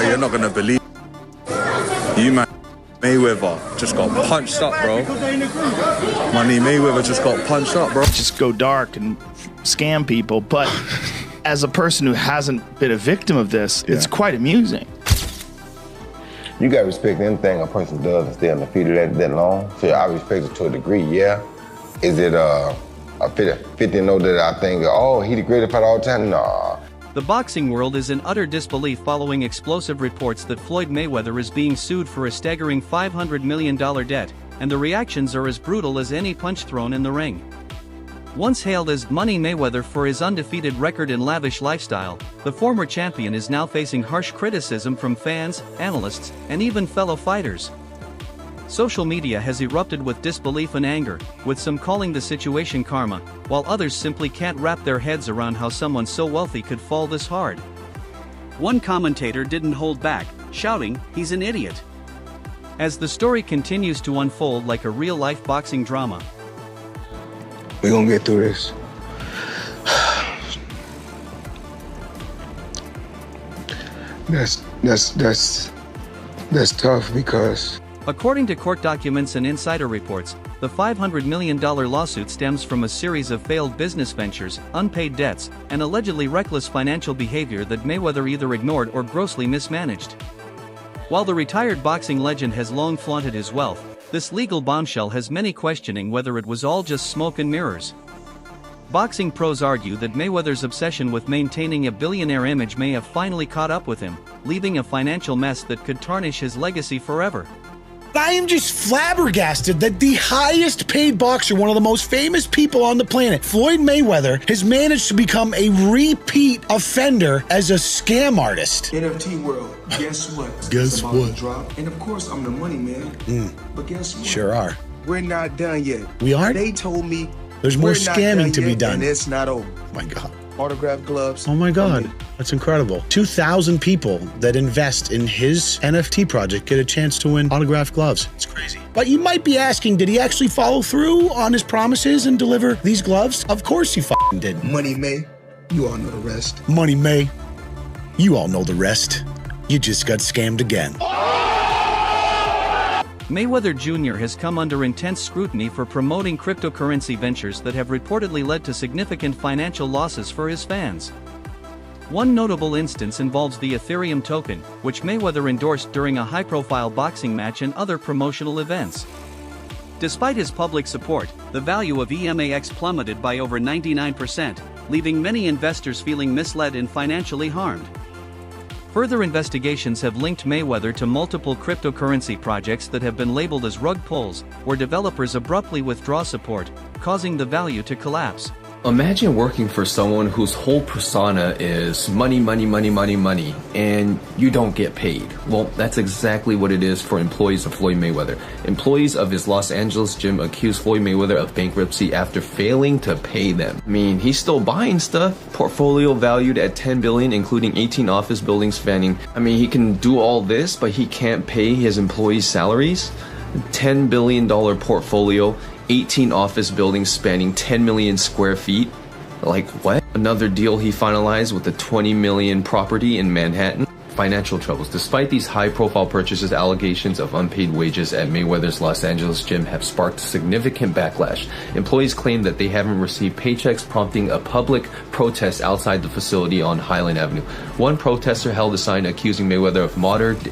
You're not gonna believe you, man. Mayweather just got punched up, bro. Money Mayweather just got punched up, bro. Just go dark and scam people, but as a person who hasn't been a victim of this, it's quite amusing. You gotta respect anything a person does and stay undefeated that long. So I respect it to a degree, yeah. Is it a 50-0 that I think, oh, he the greatest fighter all the time? Nah. The boxing world is in utter disbelief following explosive reports that Floyd Mayweather is being sued for a staggering $500 million debt, and the reactions are as brutal as any punch thrown in the ring. Once hailed as Money Mayweather for his undefeated record and lavish lifestyle, the former champion is now facing harsh criticism from fans, analysts, and even fellow fighters. Social media has erupted with disbelief and anger, with some calling the situation karma, while others simply can't wrap their heads around how someone so wealthy could fall this hard. One commentator didn't hold back, shouting, "He's an idiot." As the story continues to unfold like a real-life boxing drama. We're gonna get through this. That's tough because according to court documents and insider reports, the $500 million lawsuit stems from a series of failed business ventures, unpaid debts, and allegedly reckless financial behavior that Mayweather either ignored or grossly mismanaged. While the retired boxing legend has long flaunted his wealth, this legal bombshell has many questioning whether it was all just smoke and mirrors. Boxing pros argue that Mayweather's obsession with maintaining a billionaire image may have finally caught up with him, leaving a financial mess that could tarnish his legacy forever. I am just flabbergasted that the highest paid boxer, one of the most famous people on the planet, Floyd Mayweather, has managed to become a repeat offender as a scam artist. NFT world, guess what? Guess what? Drop. And of course, I'm the money man. But guess what? Sure are. We're not done yet. We aren't? They told me there's more scamming to be done. And it's not over. Oh my God. Autograph gloves. Oh my God. That's incredible. 2,000 people that invest in his NFT project get a chance to win autographed gloves. It's crazy. But you might be asking, did he actually follow through on his promises and deliver these gloves? Of course he f***ing did. Money May, you all know the rest. Money May, you all know the rest. You just got scammed again. Mayweather Jr. has come under intense scrutiny for promoting cryptocurrency ventures that have reportedly led to significant financial losses for his fans. One notable instance involves the Ethereum token, which Mayweather endorsed during a high-profile boxing match and other promotional events. Despite his public support, the value of EMAX plummeted by over 99%, leaving many investors feeling misled and financially harmed. Further investigations have linked Mayweather to multiple cryptocurrency projects that have been labeled as rug pulls, where developers abruptly withdraw support, causing the value to collapse. Imagine working for someone whose whole persona is money, money, money, money, money, and you don't get paid. Well, that's exactly what it is for employees of Floyd Mayweather. Employees of his Los Angeles gym accused Floyd Mayweather of bankruptcy after failing to pay them. I mean, he's still buying stuff. Portfolio valued at $10 billion, including 18 office buildings spanning. I mean, he can do all this, but he can't pay his employees' salaries? $10 billion portfolio, 18 office buildings spanning 10 million square feet. Like what? Another deal he finalized with a 20 million property in Manhattan. Financial troubles. Despite these high-profile purchases, allegations of unpaid wages at Mayweather's Los Angeles gym have sparked significant backlash. Employees claim that they haven't received paychecks, prompting a public protest outside the facility on Highland Avenue. One protester held a sign accusing Mayweather of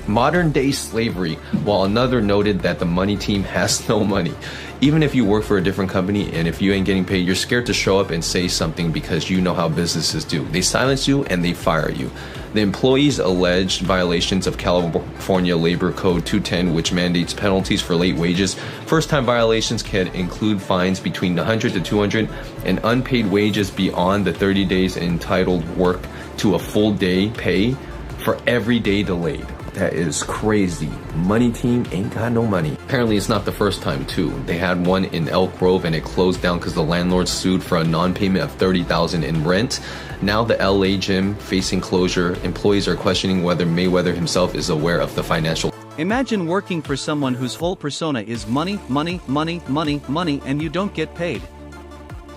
modern-day slavery, while another noted that the money team has no money. Even if you work for a different company and if you ain't getting paid, you're scared to show up and say something because you know how businesses do. They silence you and they fire you. The employees alleged violations of California Labor Code 210, which mandates penalties for late wages. First-time violations can include fines between $100 to $200 and unpaid wages beyond the 30 days entitled work to a full day pay for every day delayed. That is crazy. Money team ain't got no money. Apparently it's not the first time too. They had one in Elk Grove and it closed down because the landlord sued for a non-payment of $30,000 in rent. Now the LA gym facing closure. Employees are questioning whether Mayweather himself is aware of the financial. Imagine working for someone whose whole persona is money, money, money, money, money, and you don't get paid.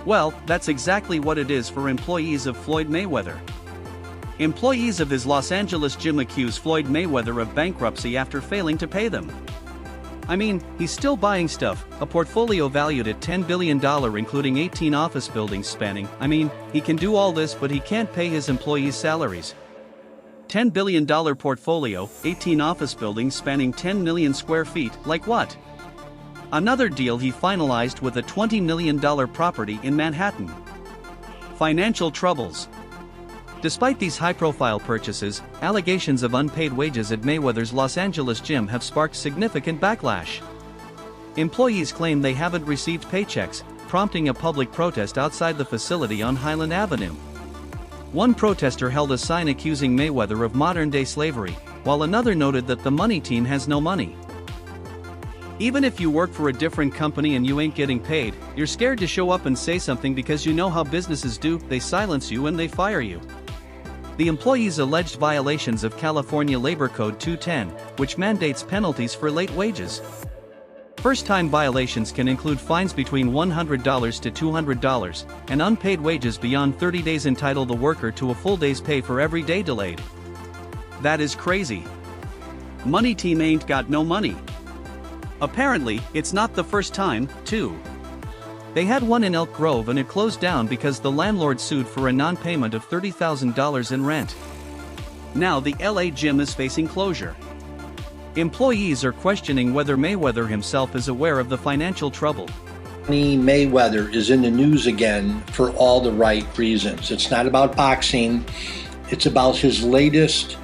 Well, that's exactly what it is for employees of Floyd Mayweather. Employees of his Los Angeles gym accuse Floyd Mayweather of bankruptcy after failing to pay them. I mean, he's still buying stuff, a portfolio valued at $10 billion including 18 office buildings spanning. I mean, he can do all this but he can't pay his employees' salaries. $10 billion portfolio, 18 office buildings spanning 10 million square feet, like what? Another deal he finalized with a $20 million property in Manhattan. Financial troubles. Despite these high-profile purchases, allegations of unpaid wages at Mayweather's Los Angeles gym have sparked significant backlash. Employees claim they haven't received paychecks, prompting a public protest outside the facility on Highland Avenue. One protester held a sign accusing Mayweather of modern-day slavery, while another noted that the money team has no money. Even if you work for a different company and you ain't getting paid, you're scared to show up and say something because you know how businesses do, they silence you and they fire you. The employees alleged violations of California Labor Code 210, which mandates penalties for late wages. First-time violations can include fines between $100 to $200, and unpaid wages beyond 30 days entitle the worker to a full day's pay for every day delayed. That is crazy. Money team ain't got no money. Apparently, it's not the first time, too. They had one in Elk Grove and it closed down because the landlord sued for a non-payment of $30,000 in rent. Now the LA gym is facing closure. Employees are questioning whether Mayweather himself is aware of the financial trouble. Mayweather is in the news again for all the right reasons. It's not about boxing. It's about his latest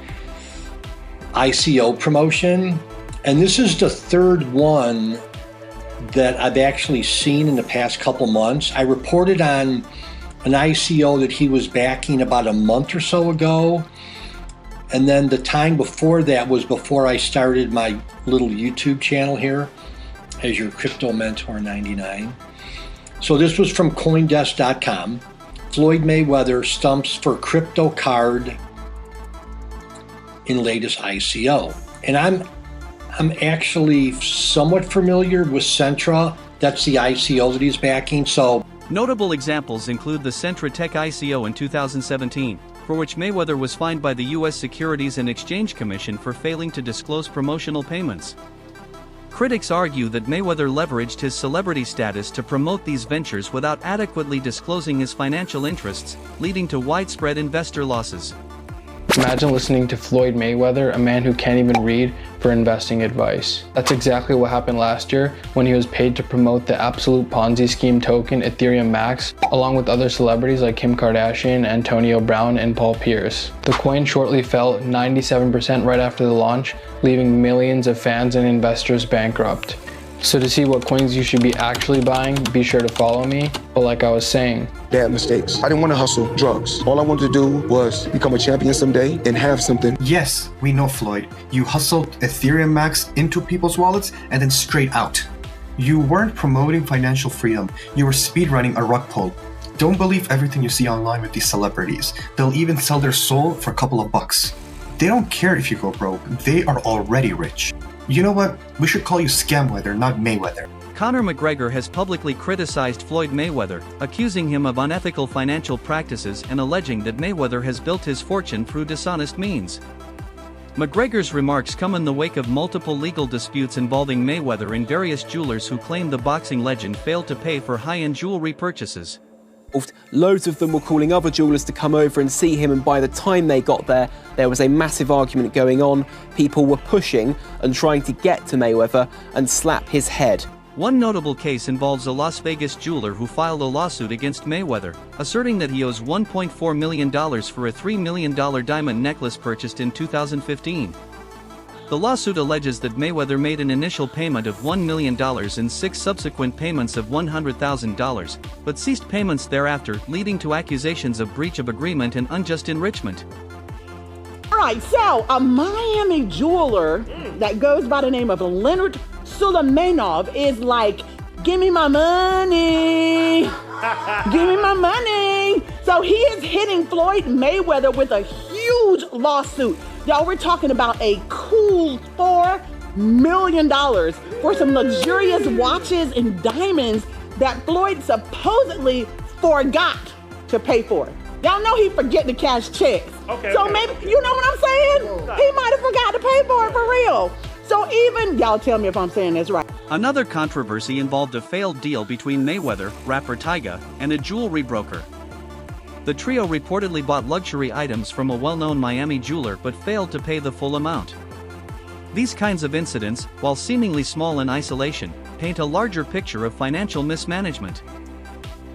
ICO promotion. And this is the third one that I've actually seen in the past couple months. I reported on an ICO that he was backing about a month or so ago. And then the time before that was before I started my little YouTube channel here as your Crypto Mentor 99. So this was from CoinDesk.com. Floyd Mayweather stumps for crypto card in latest ICO. And I'm actually somewhat familiar with Centra. That's the ICO that he's backing. So notable examples include the Centra Tech ICO in 2017, for which Mayweather was fined by the U.S. Securities and Exchange Commission for failing to disclose promotional payments. Critics argue that Mayweather leveraged his celebrity status to promote these ventures without adequately disclosing his financial interests, leading to widespread investor losses. Imagine listening to Floyd Mayweather, a man who can't even read, for investing advice. That's exactly what happened last year when he was paid to promote the absolute Ponzi scheme token Ethereum Max, along with other celebrities like Kim Kardashian, Antonio Brown, and Paul Pierce. The coin shortly fell 97% right after the launch, leaving millions of fans and investors bankrupt. So to see what coins you should be actually buying, be sure to follow me. But like I was saying, Bad mistakes. I didn't want to hustle drugs. All I wanted to do was become a champion someday and have something. Yes, we know, Floyd. You hustled Ethereum Max into people's wallets and then straight out. You weren't promoting financial freedom. You were speedrunning a rug pull. Don't believe everything you see online with these celebrities. They'll even sell their soul for a couple of bucks. They don't care if you go broke. They are already rich. You know what? We should call you Scamweather, not Mayweather. Conor McGregor has publicly criticized Floyd Mayweather, accusing him of unethical financial practices and alleging that Mayweather has built his fortune through dishonest means. McGregor's remarks come in the wake of multiple legal disputes involving Mayweather and various jewelers who claim the boxing legend failed to pay for high-end jewelry purchases. Loads of them were calling other jewelers to come over and see him, and by the time they got there, there was a massive argument going on. People were pushing and trying to get to Mayweather and slap his head. One notable case involves a Las Vegas jeweler who filed a lawsuit against Mayweather, asserting that he owes $1.4 million for a $3 million diamond necklace purchased in 2015. The lawsuit alleges that Mayweather made an initial payment of $1 million and 6 subsequent payments of $100,000, but ceased payments thereafter, leading to accusations of breach of agreement and unjust enrichment. All right, so a Miami jeweler that goes by the name of Leonard Suleymanov is like, give me my money, give me my money. So he is hitting Floyd Mayweather with a huge lawsuit. Y'all, we're talking about a cool $4 million for some luxurious watches and diamonds that Floyd supposedly forgot to pay for. Y'all know he forget to cash checks. Okay. So maybe, you know what I'm saying? He might have forgot to pay for it for real. So even, y'all tell me if I'm saying this right. Another controversy involved a failed deal between Mayweather, rapper Tyga, and a jewelry broker. The trio reportedly bought luxury items from a well-known Miami jeweler but failed to pay the full amount. These kinds of incidents, while seemingly small in isolation, paint a larger picture of financial mismanagement.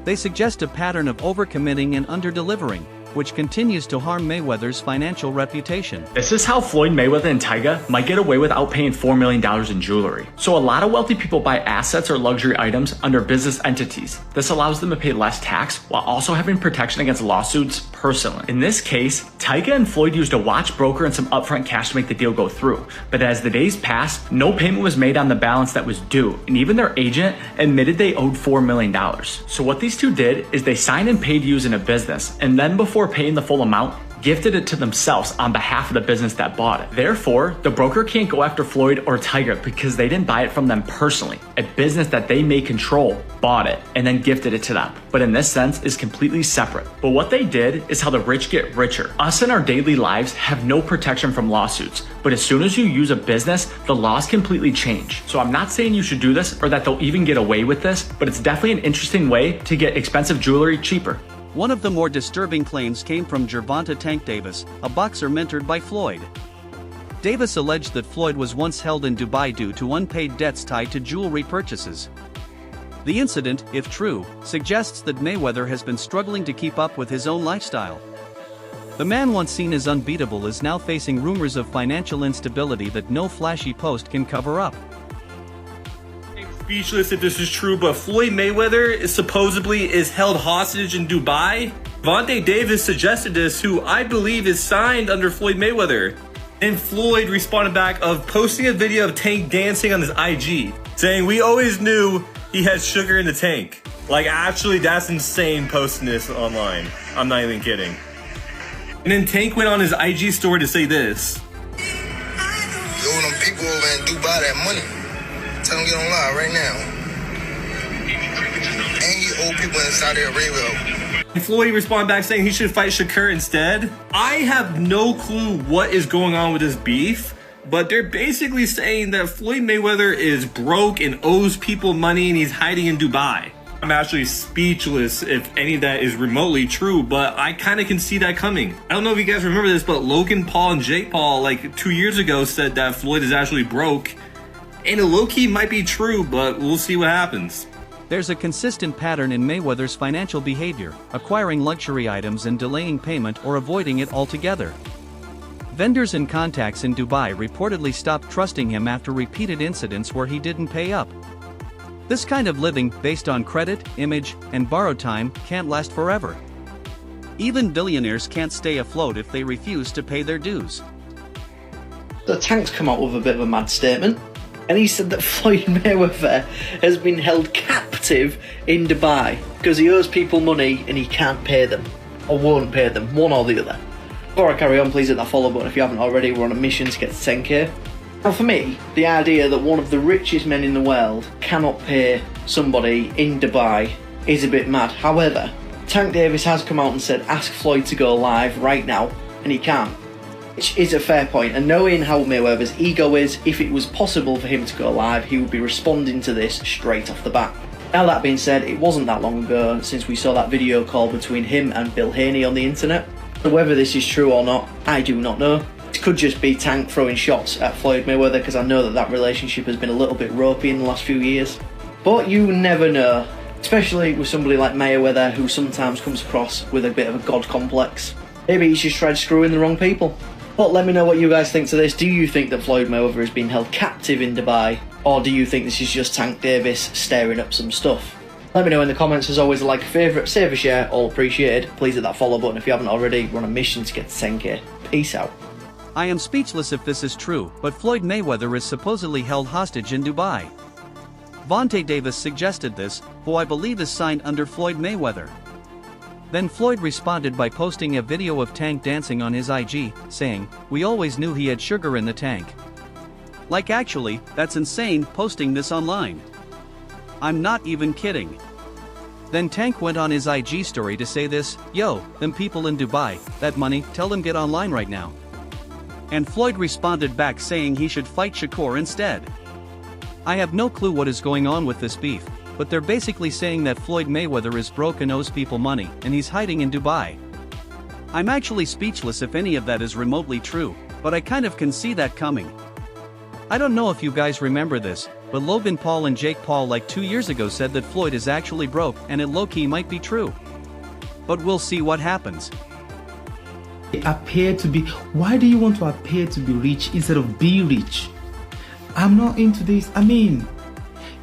They suggest a pattern of overcommitting and under-delivering, which continues to harm Mayweather's financial reputation. This is how Floyd Mayweather and Tyga might get away without paying $4 million in jewelry. So a lot of wealthy people buy assets or luxury items under business entities. This allows them to pay less tax while also having protection against lawsuits personally. In this case, Tyga and Floyd used a watch broker and some upfront cash to make the deal go through. But as the days passed, no payment was made on the balance that was due, and even their agent admitted they owed $4 million. So what these two did is they signed and paid using a business, and then before paying the full amount, gifted it to themselves on behalf of the business that bought it. Therefore, the broker can't go after Floyd or Tyga because they didn't buy it from them personally. A business that they may control bought it and then gifted it to them, but in this sense is completely separate. But what they did is how the rich get richer. Us in our daily lives have no protection from lawsuits, but as soon as you use a business, the laws completely change. So I'm not saying you should do this or that they'll even get away with this, but it's definitely an interesting way to get expensive jewelry cheaper. One of the more disturbing claims came from Gervonta "Tank" Davis, a boxer mentored by Floyd. Davis alleged that Floyd was once held in Dubai due to unpaid debts tied to jewelry purchases. The incident, if true, suggests that Mayweather has been struggling to keep up with his own lifestyle. The man once seen as unbeatable is now facing rumors of financial instability that no flashy post can cover up. Speechless if this is true, but Floyd Mayweather is supposedly held hostage in Dubai. Vonte Davis suggested this, who I believe is signed under Floyd Mayweather. And Floyd responded back of posting a video of Tank dancing on his IG, saying, "We always knew he had sugar in the tank." Like, actually, that's insane posting this online. I'm not even kidding. And then Tank went on his IG story to say this. Yo, them people over in Dubai that money. Tell them get on live right now. And you old people in Saudi Arabia. And Floyd responded back saying he should fight Shakur instead. I have no clue what is going on with this beef, but they're basically saying that Floyd Mayweather is broke and owes people money and he's hiding in Dubai. I'm actually speechless if any of that is remotely true, but I kind of can see that coming. I don't know if you guys remember this, but Logan Paul and Jake Paul like 2 years ago said that Floyd is actually broke. And it low-key might be true, but we'll see what happens. There's a consistent pattern in Mayweather's financial behavior, acquiring luxury items and delaying payment or avoiding it altogether. Vendors and contacts in Dubai reportedly stopped trusting him after repeated incidents where he didn't pay up. This kind of living, based on credit, image, and borrowed time, can't last forever. Even billionaires can't stay afloat if they refuse to pay their dues. The Tank's come out with a bit of a mad statement. And he said that Floyd Mayweather has been held captive in Dubai because he owes people money and he can't pay them, or won't pay them, one or the other. Before I carry on, please hit that follow button if you haven't already. We're on a mission to get to 10k. Now for me, the idea that one of the richest men in the world cannot pay somebody in Dubai is a bit mad. However, Tank Davis has come out and said ask Floyd to go live right now, and he can't. Which is a fair point, and knowing how Mayweather's ego is, if it was possible for him to go live, he would be responding to this straight off the bat. Now that being said, it wasn't that long ago since we saw that video call between him and Bill Haney on the internet. So whether this is true or not, I do not know. It could just be Tank throwing shots at Floyd Mayweather, because I know that that relationship has been a little bit ropey in the last few years. But you never know, especially with somebody like Mayweather who sometimes comes across with a bit of a god complex. Maybe he's just tried screwing the wrong people. But let me know what you guys think to this. Do you think that Floyd Mayweather has been held captive in Dubai? Or do you think this is just Tank Davis stirring up some stuff? Let me know in the comments. As always, like, a favourite, save a share, all appreciated. Please hit that follow button if you haven't already. We're on a mission to get to 10k. Peace out. I am speechless if this is true, but Floyd Mayweather is supposedly held hostage in Dubai. Vonte Davis suggested this, who I believe is signed under Floyd Mayweather. Then Floyd responded by posting a video of Tank dancing on his IG, saying, "We always knew he had sugar in the tank." Like, actually, that's insane posting this online. I'm not even kidding. Then Tank went on his IG story to say this, "Yo, them people in Dubai, that money, tell them get online right now." And Floyd responded back saying he should fight Shakur instead. I have no clue what is going on with this beef, but they're basically saying that Floyd Mayweather is broke and owes people money, and he's hiding in Dubai. I'm actually speechless if any of that is remotely true, but I kind of can see that coming. I don't know if you guys remember this, but Logan Paul and Jake Paul like 2 years ago said that Floyd is actually broke, and it low-key might be true. But we'll see what happens. Appear to be. Why do you want to appear to be rich instead of be rich? I'm not into this. I mean,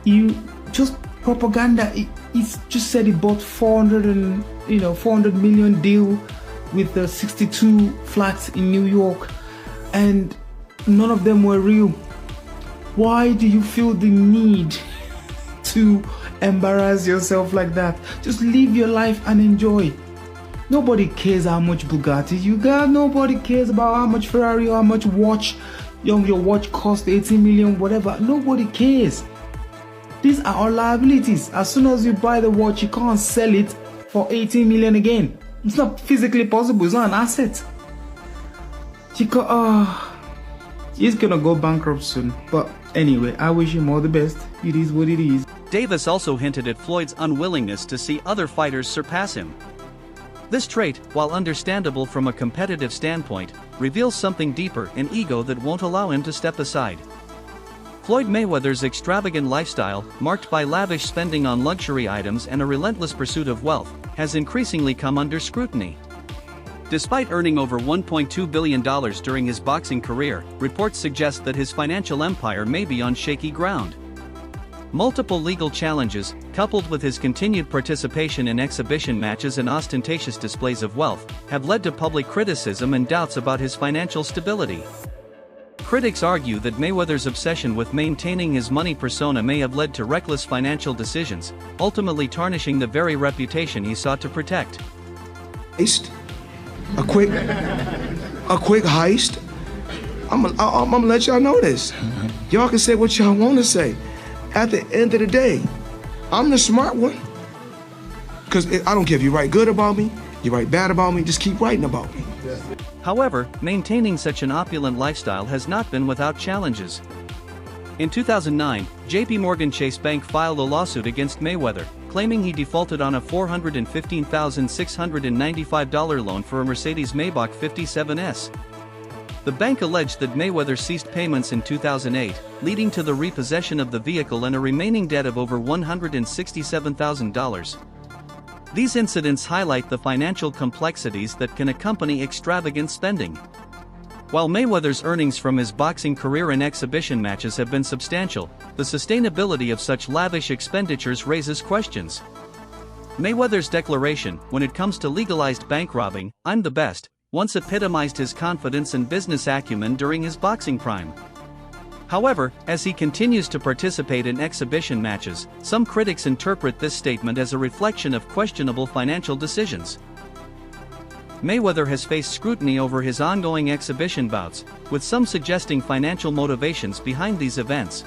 you just propaganda. It's just said he bought 400 million deal with the 62 flats in New York, and none of them were real. Why do you feel the need to embarrass yourself like that? Just live your life and enjoy. Nobody cares how much Bugatti you got. Nobody cares about how much Ferrari or how much watch your watch cost, 18 million, whatever. Nobody cares. These are all liabilities. As soon as you buy the watch, you can't sell it for 18 million again. It's not physically possible. It's not an asset. He's gonna go bankrupt soon. But anyway, I wish him all the best. It is what it is. Davis also hinted at Floyd's unwillingness to see other fighters surpass him. This trait, while understandable from a competitive standpoint, reveals something deeper, an ego that won't allow him to step aside. Floyd Mayweather's extravagant lifestyle, marked by lavish spending on luxury items and a relentless pursuit of wealth, has increasingly come under scrutiny. Despite earning over $1.2 billion during his boxing career, reports suggest that his financial empire may be on shaky ground. Multiple legal challenges, coupled with his continued participation in exhibition matches and ostentatious displays of wealth, have led to public criticism and doubts about his financial stability. Critics argue that Mayweather's obsession with maintaining his money persona may have led to reckless financial decisions, ultimately tarnishing the very reputation he sought to protect. A quick heist. I'm gonna let y'all know this. Y'all can say what y'all want to say. At the end of the day, I'm the smart one. Because I don't care if you write good about me, you write bad about me, just keep writing about me. However, maintaining such an opulent lifestyle has not been without challenges. In 2009, JP Morgan Chase Bank filed a lawsuit against Mayweather, claiming he defaulted on a $415,695 loan for a Mercedes-Maybach 57S. The bank alleged that Mayweather ceased payments in 2008, leading to the repossession of the vehicle and a remaining debt of over $167,000. These incidents highlight the financial complexities that can accompany extravagant spending. While Mayweather's earnings from his boxing career and exhibition matches have been substantial, the sustainability of such lavish expenditures raises questions. Mayweather's declaration, when it comes to legalized bank robbing, "I'm the best," once epitomized his confidence and business acumen during his boxing prime. However, as he continues to participate in exhibition matches, some critics interpret this statement as a reflection of questionable financial decisions. Mayweather has faced scrutiny over his ongoing exhibition bouts, with some suggesting financial motivations behind these events.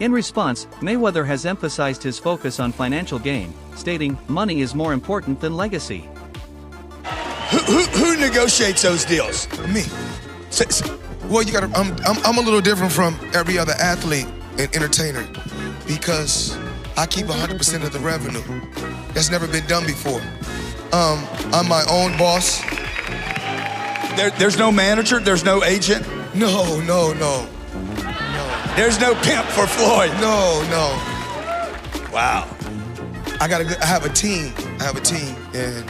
In response, Mayweather has emphasized his focus on financial gain, stating, "Money is more important than legacy." Who negotiates those deals? Me. Well, you gotta. I'm a little different from every other athlete and entertainer because I keep 100% of the revenue. That's never been done before. I'm my own boss. There's no manager. There's no agent. No. There's no pimp for Floyd. No. Wow. I have a team. And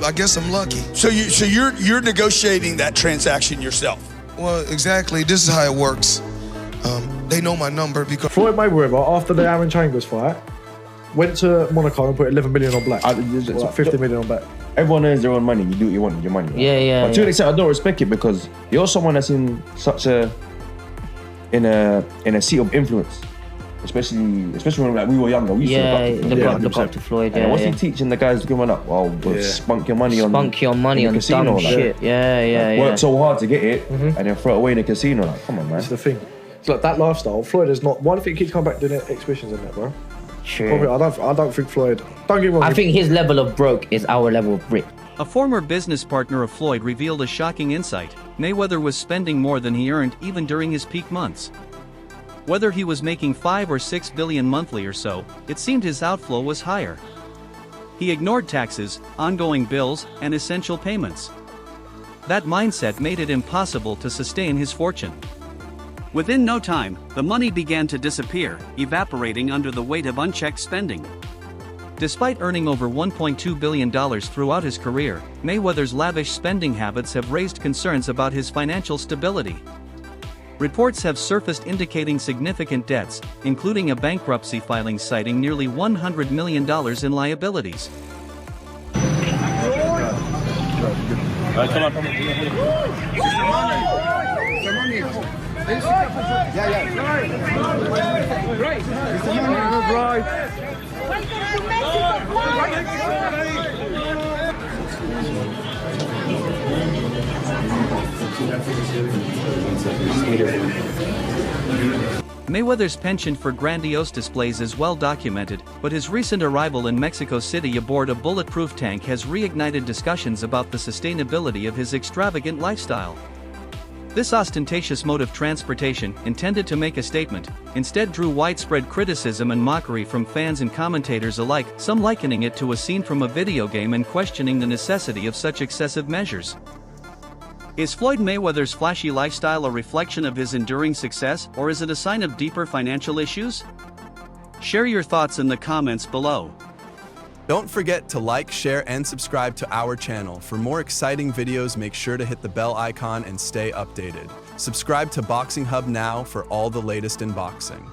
I guess I'm lucky. So you're negotiating that transaction yourself? Well, exactly. This is how it works. They know my number because Floyd Mayweather, after the Aaron Chambers fight, went to Monaco and put 11 million on black. 50 million on black. Everyone earns their own money. You do what you want with your money. Right? Yeah. But to an extent, I don't respect it because you're someone that's in such a seat of influence. Especially when like, we were younger. We used to look up to Floyd. And what's he teaching the guys coming up? Oh, spunk your money on the casino, dumb shit. Work so hard to get it and then throw it away in the casino. Like, come on, man. That's the thing. It's like that lifestyle. Floyd is not. One thing he keeps coming back doing exhibitions and that, bro. Probably, I don't think Floyd. Don't get me wrong. I think his level of broke is our level of rich. A former business partner of Floyd revealed a shocking insight. Mayweather was spending more than he earned even during his peak months. Whether he was making 5 or 6 billion monthly or so, it seemed his outflow was higher. He ignored taxes, ongoing bills, and essential payments. That mindset made it impossible to sustain his fortune. Within no time, the money began to disappear, evaporating under the weight of unchecked spending. Despite earning over $1.2 billion throughout his career, Mayweather's lavish spending habits have raised concerns about his financial stability. Reports have surfaced indicating significant debts, including a bankruptcy filing citing nearly $100 million in liabilities. Mayweather's penchant for grandiose displays is well documented, but his recent arrival in Mexico City aboard a bulletproof tank has reignited discussions about the sustainability of his extravagant lifestyle. This ostentatious mode of transportation, intended to make a statement, instead drew widespread criticism and mockery from fans and commentators alike, some likening it to a scene from a video game and questioning the necessity of such excessive measures. Is Floyd Mayweather's flashy lifestyle a reflection of his enduring success, or is it a sign of deeper financial issues? Share your thoughts in the comments below. Don't forget to like, share, and subscribe to our channel. For more exciting videos, make sure to hit the bell icon and stay updated. Subscribe to Boxing Hub now for all the latest in boxing.